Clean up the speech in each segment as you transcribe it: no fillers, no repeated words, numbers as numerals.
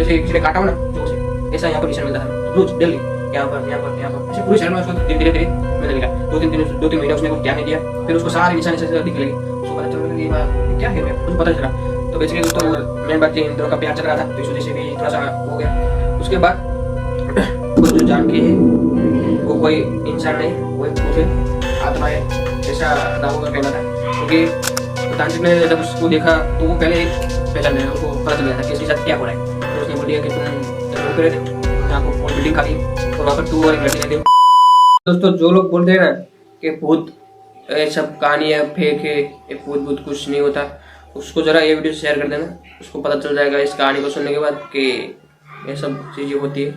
जैसे किसी ने काटा हो ना जोर से, ऐसा यहाँ पर निशान मिलता था रोज डेली, यहाँ पर ऐसे पूरे शहर में उसको धीरे धीरे मिलने लगा। 2-3 महीने उसने क्या नहीं दिया, फिर उसको सारे निशान ऐसे दिखने लगे, उसको पता चलने लगा ये बात क्या है, मुझे पता चला। तो बेसिकली दोस्तों मेन बात इन दोनों का प्यार चल रहा था, तो इस वजह से भी थोड़ा सा हो गया। उसके बाद कुछ जो जान के वो कोई इंसान नहीं, वो एक भूत है, आत्मा है, ऐसा दावों का कहना था। क्योंकि तांत्रिक ने जब उसको देखा तो वो पहले पहचान लिया, उसको पता चल गया था कि इसके साथ क्या हो रहा है। तो उसने बोल दिया कि तुम रुक रहे थे यहाँ को बिल्डिंग खाली और वहाँ पर तू और एक लड़की रहती हो। दोस्तों जो लोग बोलते हैं ना कि भूत ये सब कहानियाँ फेक है, ये भूत कुछ नहीं होता, उसको जरा ये वीडियो शेयर कर देना, उसको पता चल जाएगा इस कहानी को सुनने के बाद कि ये सब चीज़ें होती है।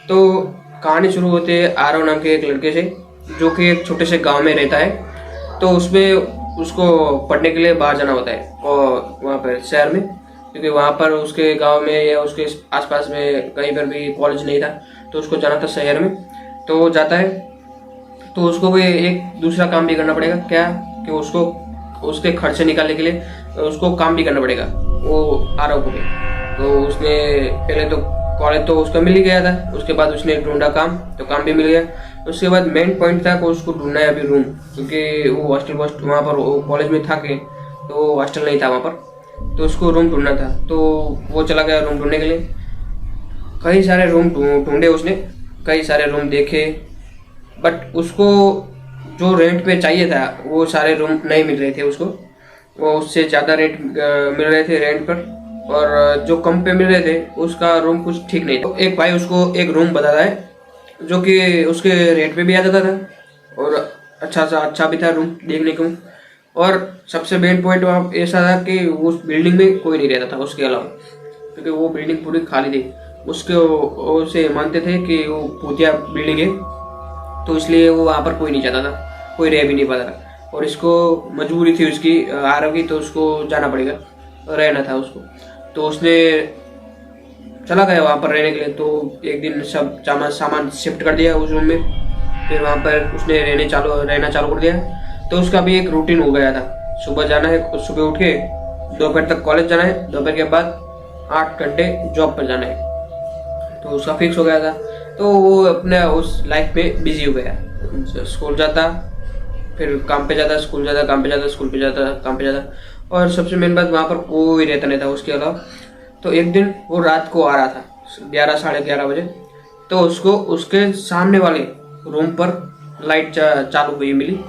तो कहानी शुरू होती है आरव नाम के एक लड़के से, जो कि एक छोटे से गांव में रहता है। तो उसमें उसको पढ़ने के लिए बाहर जाना होता है और वहाँ पर शहर में, क्योंकि वहाँ पर उसके गांव में या उसके आसपास में कहीं पर भी कॉलेज नहीं था, तो उसको जाना था शहर में। तो वो जाता है, तो उसको भी एक दूसरा काम भी करना पड़ेगा, क्या कि उसको उसके खर्चे निकालने के लिए उसको काम भी करना पड़ेगा वो आरव को भी। तो उसने पहले तो कॉलेज तो उसका मिल ही गया था, उसके बाद उसने ढूंढा काम, तो काम भी मिल गया। उसके बाद मेन पॉइंट था कि उसको ढूंढना है अभी रूम, क्योंकि वो हॉस्टल वहाँ पर कॉलेज में था कि तो हॉस्टल नहीं था वहाँ पर, तो उसको रूम ढूंढना था। तो वो चला गया रूम ढूंढने के लिए, कई सारे रूम ढूंढे उसने, कई सारे रूम देखे, बट उसको जो रेंट पे चाहिए था वो सारे रूम नहीं मिल रहे थे उसको, वो उससे ज़्यादा रेंट मिल रहे थे रेंट पर, और जो कम पे मिल रहे थे उसका रूम कुछ ठीक नहीं था। तो एक भाई उसको एक रूम बताता है जो कि उसके रेंट पे भी आ जाता था और अच्छा भी था रूम देखने को। और सबसे मेन पॉइंट वहाँ ऐसा था कि उस बिल्डिंग में कोई नहीं रहता था उसके अलावा, क्योंकि वो बिल्डिंग पूरी खाली थी। उसके उसे मानते थे कि वो भूतिया बिल्डिंग है, तो इसलिए वो वहाँ पर कोई नहीं जाता था, कोई रह भी नहीं पाता था। और इसको मजबूरी थी उसकी आरव की, तो उसको जाना पड़ेगा, रहना था उसको। तो उसने चला गया वहाँ पर रहने के लिए। तो एक दिन सब सामान शिफ्ट कर दिया उस रूम में, फिर वहाँ पर उसने रहना चालू कर दिया। तो उसका भी एक रूटीन हो गया था, सुबह जाना है, सुबह उठ के दोपहर तक कॉलेज जाना है, दोपहर के बाद 8 घंटे जॉब पर जाना है, तो उसका फिक्स हो गया था। तो वो अपने उस लाइफ में बिजी हो गया, स्कूल जाता फिर काम पे जाता, स्कूल जाता काम पे जाता, स्कूल पे जाता काम पे जाता, और सबसे मेन बात वहाँ पर कोई रहता नहीं था उसके अलावा। तो एक दिन वो रात को आ रहा था 11 साढ़े 11 बजे, तो उसको उसके सामने वाले रूम पर लाइट चालू हुई मिली।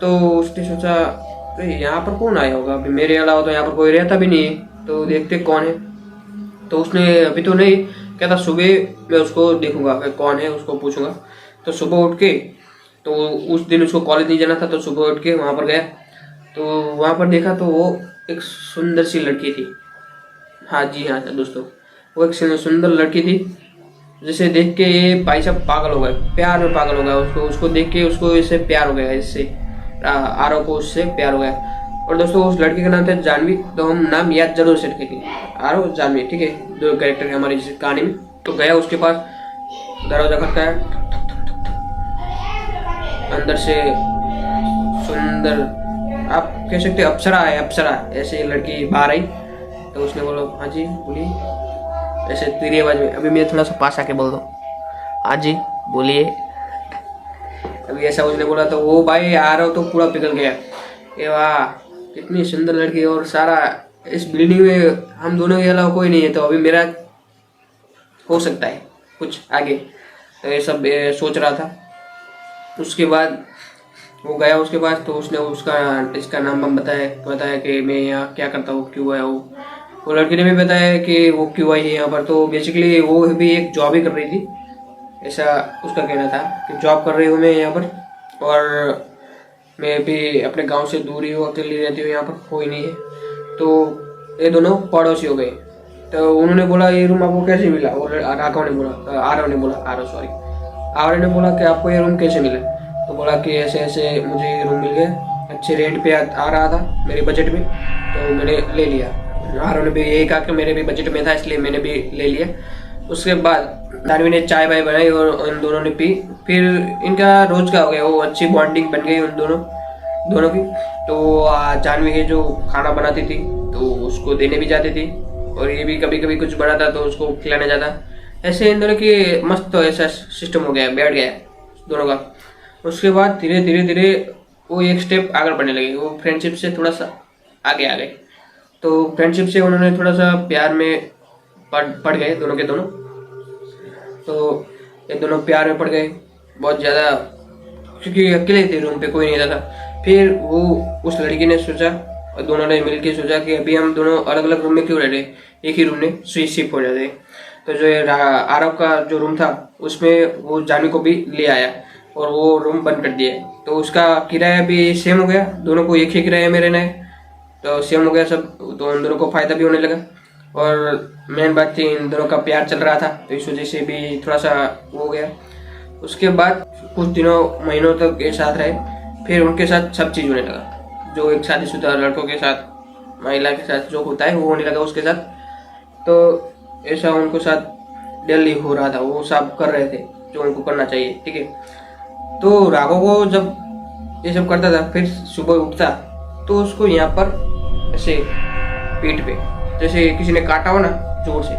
तो उसने सोचा यहाँ पर कौन आया होगा, अभी मेरे अलावा तो यहाँ पर कोई रहता भी नहीं है, तो देखते कौन है। तो उसने अभी तो नहीं कहता, सुबह मैं उसको देखूंगा कौन है, उसको पूछूंगा। तो सुबह उठ के, तो उस दिन उसको कॉलेज नहीं जाना था, तो सुबह उठ के वहाँ पर गया। तो वहाँ पर देखा तो वो एक सुंदर सी लड़की थी। हाँ जी हाँ दोस्तों, वो एक सुंदर लड़की थी, जिसे देख के ये भाई साहब पागल हो गए, प्यार में पागल हो गया। उसको देख के उसको इससे प्यार हो गया, इससे आरव को उससे प्यार हो गया। और दोस्तों उस लड़की का नाम था जानवी, तो हम नाम याद जरूर से रखेंगे, आरव जानवी, ठीक है, दो कैरेक्टर है हमारी इस कहानी में। तो गया उसके पास, दरवाजा खटकाया, अंदर से सुंदर, आप कह सकते अप्सरा है, अप्सरा ऐसे लड़की बाहर आई। तो उसने बोला हाँ जी बोलिए, ऐसे तेरी आवाज में, अभी मैं थोड़ा सा पास आके बोल दो, हाँ जी बोलिए, अभी ऐसा उसने बोला। तो वो भाई आरव तो पूरा पिघल गया, ये वाह कितनी सुंदर लड़की, और सारा इस बिल्डिंग में हम दोनों के अलावा कोई नहीं है, तो अभी मेरा हो सकता है कुछ आगे, तो ये सब सोच रहा था। उसके बाद वो गया उसके पास, तो उसने इसका नाम बताया कि मैं यहाँ क्या करता हूँ, क्यों आया हूँ। वो लड़की ने भी बताया कि वो क्यों आई है यहाँ पर। तो बेसिकली वो भी एक जॉब ही कर रही थी, ऐसा उसका कहना था कि जॉब कर रही हूँ मैं यहाँ पर, और मैं भी अपने गांव से दूर ही हूँ, अकेली रहती हूँ, यहाँ पर कोई नहीं है। तो ये दोनों पड़ोसी हो गए। तो उन्होंने बोला ये रूम आपको कैसे मिला, और आरव ने बोला कि आपको ये रूम कैसे मिला। तो बोला कि ऐसे ऐसे मुझे ये रूम मिल गया, अच्छे रेंट पे आ रहा था मेरे बजट में, तो मैंने ले लिया। आरव ने भी यही कहा कि मेरे भी बजट में था, इसलिए मैंने भी ले लिया। उसके बाद जानवी ने चाय वाय बनाई और उन दोनों ने पी, फिर इनका रोज का हो गया, वो अच्छी बॉन्डिंग बन गई उन दोनों की। तो जानवी है जो खाना बनाती थी, तो उसको देने भी जाती थी, और ये भी कभी कभी कुछ बनाता तो उसको खिलाने जाता। ऐसे इन दोनों की मस्त तो ऐसा सिस्टम हो गया, बैठ गया दोनों का। उसके बाद धीरे धीरे धीरे वो एक स्टेप आगे बढ़ने लगे, वो फ्रेंडशिप से थोड़ा सा आगे आ गए। तो फ्रेंडशिप से उन्होंने थोड़ा सा प्यार में पड़ गए दोनों के दोनों। तो ये दोनों प्यार में पड़ गए बहुत ज़्यादा, क्योंकि अकेले थे, रूम पे कोई नहीं रहता था। फिर वो उस लड़की ने सोचा और दोनों ने मिलकर सोचा कि अभी हम दोनों अलग अलग रूम में क्यों रह रहे, एक ही रूम में शिफ्ट हो जाते। तो जो आरव का जो रूम था उसमें वो जानवी को भी ले आया और वो रूम बंद कर दिया। तो उसका किराया भी सेम हो गया, दोनों को एक ही किराया में रहना है, तो सेम हो गया सब। तो उन दोनों को फायदा भी होने लगा। और मेन बात थी इन दोनों का प्यार चल रहा था, तो इस वजह से भी थोड़ा सा वो हो गया। उसके बाद कुछ दिनों महीनों तक एक साथ रहे। फिर उनके साथ सब चीज़ होने लगा जो एक शादीशुदा लड़कों के साथ, महिला के साथ जो होता है वो होने लगा उसके साथ। तो ऐसा उनको साथ डेली हो रहा था, वो सब कर रहे थे जो उनको करना चाहिए, ठीक है। तो राघव को जब ये सब करता था, फिर सुबह उठता तो उसको यहाँ पर ऐसे पीठ पे जैसे किसी ने काटा हो ना जोर से,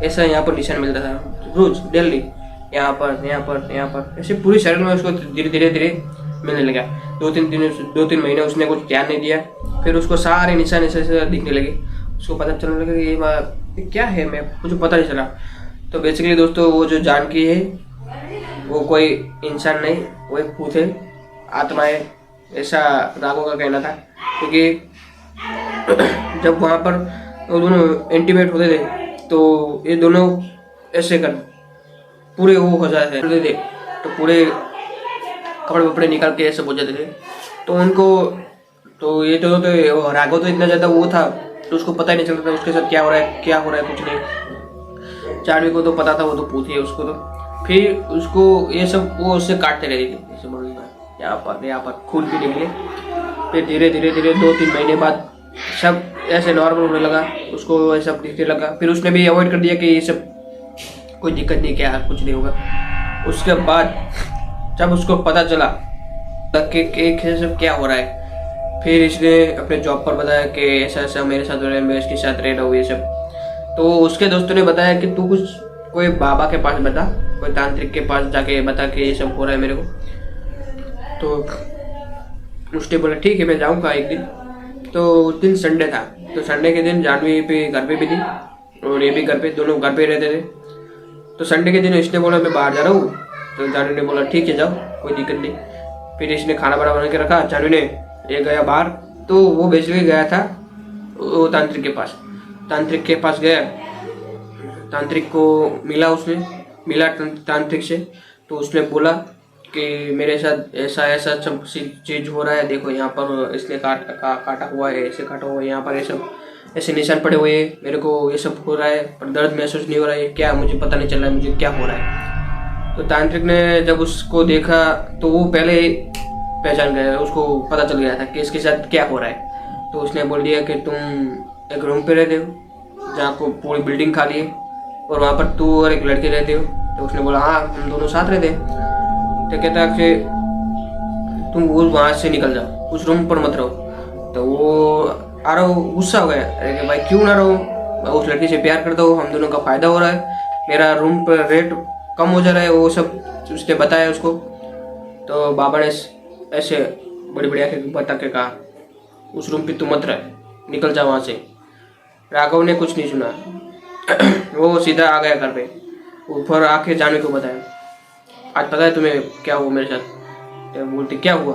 ऐसा यहाँ पर निशान मिलता था रोज डेली, यहाँ पर ऐसे पूरी शरीर में उसको धीरे धीरे धीरे मिलने लगा। 2-3 महीने उसने कुछ ध्यान नहीं दिया, फिर उसको सारे निशान ऐसे दिखने लगे। उसको पता चलने लगा कि ये क्या है, मुझे पता नहीं चला। तो बेसिकली दोस्तों वो जो जानकी है वो कोई इंसान नहीं, वो एक भूत है, आत्मा है, ऐसा राघव का कहना था। क्योंकि जब वहाँ पर वो दोनों इंटीमेट होते थे तो ये दोनों ऐसे कर पूरे वो हो जाते थे, तो पूरे कपड़े वपड़े निकाल के ऐसे हो जाते थे। तो उनको तो ये तो राघव तो इतना ज़्यादा वो था तो उसको पता ही नहीं चलता था उसके साथ क्या हो रहा है कुछ नहीं। जानवी को तो पता था, वो तो पूछी है उसको। तो फिर उसको ये सब वो उससे काटते रहते थे, ऐसे यहाँ पर खून भी निकले। फिर धीरे धीरे 2-3 महीने बाद सब ऐसे नॉर्मल होने लगा, उसको ऐसा दिखने लगा। फिर उसने भी अवॉइड कर दिया कि ये सब कोई दिक्कत नहीं, क्या कुछ नहीं होगा। उसके बाद जब उसको पता चला कि सब क्या हो रहा है, फिर इसने अपने जॉब पर बताया कि ऐसा ऐसा मेरे साथ हो रहा है, मैं इसके साथ रह रहा हूँ ये सब। तो उसके दोस्तों ने बताया कि तू कुछ कोई बाबा के पास बता, कोई तांत्रिक के पास जाके बता कि ये सब हो रहा है मेरे को। तो उसने बोला ठीक है मैं जाऊँगा एक दिन। तो उस दिन संडे था, तो संडे के दिन जानवी पे घर पे भी थी और ये भी घर पे, दोनों घर पे रहते थे। तो संडे के दिन इसने बोला मैं बाहर जा रहा हूँ, तो जानवी ने बोला ठीक है जाओ, कोई दिक्कत नहीं। फिर इसने खाना बना के रखा, जानवी ने ये गया बाहर। तो वो बेसिकली गया था वो तांत्रिक के पास गया, तांत्रिक को मिला तांत्रिक से। तो उसने बोला कि मेरे साथ ऐसा ऐसा सब चीज़ हो रहा है, देखो यहाँ पर इसने काटा हुआ है, ऐसे काटा हुआ है, यहाँ पर ये सब ऐसे निशान पड़े हुए हैं, मेरे को ये सब हो रहा है पर दर्द महसूस नहीं हो रहा है, क्या मुझे पता नहीं चल रहा है मुझे क्या हो रहा है। तो तांत्रिक ने जब उसको देखा तो वो पहले पहचान गया, उसको पता चल गया था कि इसके साथ क्या हो रहा है। तो उसने बोल दिया कि तुम एक रूम पे रहते हो जहाँ को पूरी बिल्डिंग खाली है और वहाँ पर तू और एक लड़के रहते हो। तो उसने बोला हाँ हम दोनों साथ रहते हैं। तो कहता कि तुम वहाँ से निकल जाओ, उस रूम पर मत रहो। तो वो आरव गुस्सा हो गया, अरे भाई क्यों ना रहो, मैं उस लड़की से प्यार करता हूँ, हम दोनों का फायदा हो रहा है, मेरा रूम पर रेट कम हो जा रहा है, वो सब उसने बताया उसको। तो बाबा ने ऐसे बड़ी बड़ी आंखें बता के कहा उस रूम पे तू मत रह, निकल जा वहाँ से। राघव ने कुछ नहीं सुना वो सीधा आ गया घर पे, ऊपर आके जानवी को बताया आज पता है तुम्हें क्या हुआ मेरे साथ। तो बोलते क्या हुआ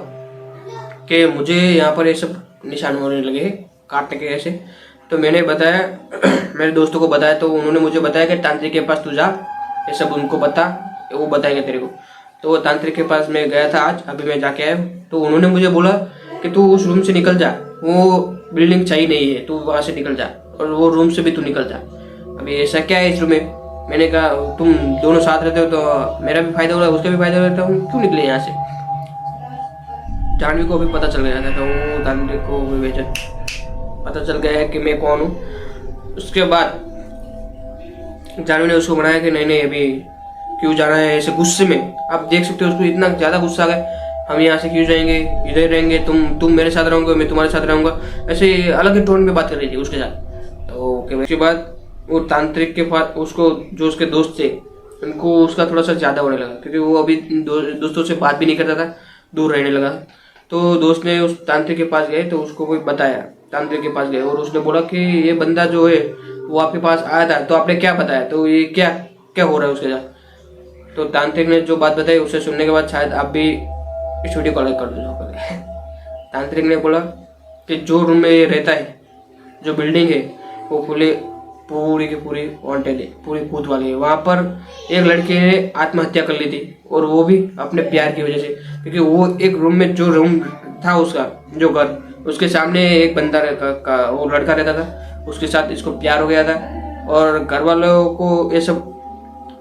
कि मुझे यहाँ पर ये सब निशान होने लगे काटने के ऐसे। तो मैंने बताया मेरे दोस्तों को बताया, तो उन्होंने मुझे बताया कि तांत्रिक के पास तू जा, ये सब उनको बता, वो बताएंगे तेरे को। तो वो तांत्रिक के पास मैं गया था आज, अभी मैं जाके आया हूँ। तो उन्होंने मुझे बोला कि तू उस रूम से निकल जा, वो बिल्डिंग चाहिए नहीं है, तू वहाँ से निकल जा और वो रूम से भी तू निकल जा। अभी ऐसा क्या है इस रूम में। मैंने कहा तुम दोनों साथ रहते हो तो मेरा भी फायदा हो रहा है, उसका भी फायदा रहता हूँ, क्यों निकले यहाँ से। जानवी को भी पता चल गया था, तो वो तांत्रिक को भी भेजा, पता चल गया है कि मैं कौन हूँ। उसके बाद जानवी ने उसको बनाया कि नहीं अभी क्यों जाना है ऐसे गुस्से में। आप देख सकते हो उसको इतना ज़्यादा गुस्सा आ गया, हम यहाँ से क्यों जाएंगे, इधर रहेंगे, तुम मेरे साथ रहोगे, मैं तुम्हारे साथ रहूँगा, ऐसे अलग ही टोन में बात कर रही थी उसके साथ। तो उसके बाद वो तांत्रिक के पास उसको जो उसके दोस्त थे उनको उसका थोड़ा सा ज़्यादा होने लगा, क्योंकि वो अभी दोस्तों से बात भी नहीं करता था, दूर रहने लगा। तो दोस्त ने उस तांत्रिक के पास गए तो उसको कोई बताया, तांत्रिक के पास गए और उसने बोला कि ये बंदा जो है वो आपके पास आया था, तो आपने क्या बताया, तो ये क्या क्या हो रहा है उसके साथ। तो तांत्रिक ने जो बात बताई उसे सुनने के बाद शायद आप भी इस वीडियो को लाइक कर दो। तांत्रिक ने बोला कि जो रूम में ये रहता है, जो बिल्डिंग है, वो पूरी की पूरी वांटेड है, पूरी भूत वाली है। वहाँ पर एक लड़के ने आत्महत्या कर ली थी, और वो भी अपने प्यार की वजह से, क्योंकि वो एक रूम में, जो रूम था उसका जो घर, उसके सामने एक बंदा वो लड़का रहता था, उसके साथ इसको प्यार हो गया था। और घर वालों को ये सब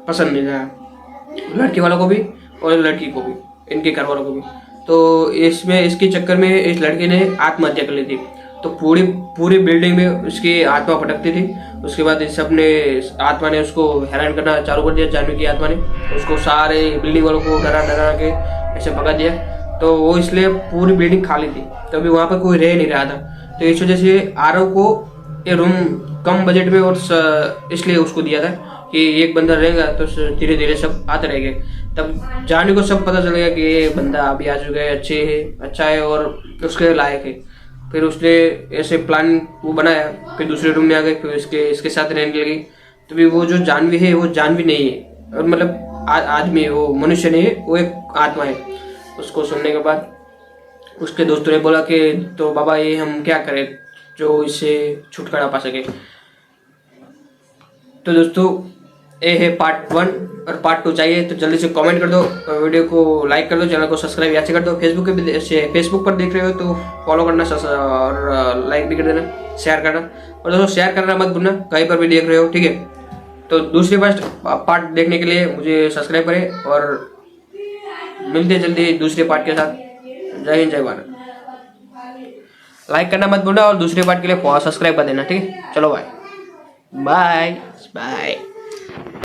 पसंद नहीं था, लड़के वालों को भी और लड़की को भी, इनके घर वालों को भी। तो इसमें इसके चक्कर में इस लड़के ने आत्महत्या कर ली थी। तो पूरी बिल्डिंग में उसकी आत्मा भटकती थी। उसके बाद इस सब ने, आत्मा ने उसको हैरान करना चालू कर दिया, जानवी की आत्मा ने उसको सारे बिल्डिंग वालों को डरा डरा के ऐसे भगा दिया। तो वो इसलिए पूरी बिल्डिंग खाली थी, तो अभी वहाँ पर कोई रह नहीं रहा था। तो इस वजह से आरव को ये रूम कम बजट में और इसलिए उसको दिया था कि एक बंदा रहेगा तो धीरे धीरे सब आते रहेंगे। तब जानवी को सब पता चलेगा कि ये बंदा अभी आ चुका है, अच्छा है और उसके लायक है। फिर उसने ऐसे प्लान वो बनाया, फिर दूसरे रूम में आ गए, फिर इसके साथ रहने लगी। तो भी वो जो जानवी है वो जानवी नहीं है, और मतलब आदमी है, वो मनुष्य नहीं है, वो एक आत्मा है। उसको सुनने के बाद उसके दोस्तों ने बोला कि तो बाबा ये हम क्या करें जो इससे छुटकारा पा सके। तो दोस्तों ये है पार्ट 1, और पार्ट 2 चाहिए तो जल्दी से कमेंट कर दो, वीडियो को लाइक कर दो, चैनल को सब्सक्राइब याद से कर दो। फेसबुक पर देख रहे हो तो फॉलो करना और लाइक भी कर देना, शेयर करना। और दोस्तों शेयर करना मत भूलना कहीं पर भी देख रहे हो, ठीक है। तो दूसरी पार्ट देखने के लिए मुझे सब्सक्राइब करें, और मिलते हैं जल्दी दूसरे पार्ट के साथ। जय हिंद, जय भारत। लाइक करना मत भूलना और दूसरे पार्ट के लिए सब्सक्राइब कर देना, ठीक है। चलो बाय बाय बाय।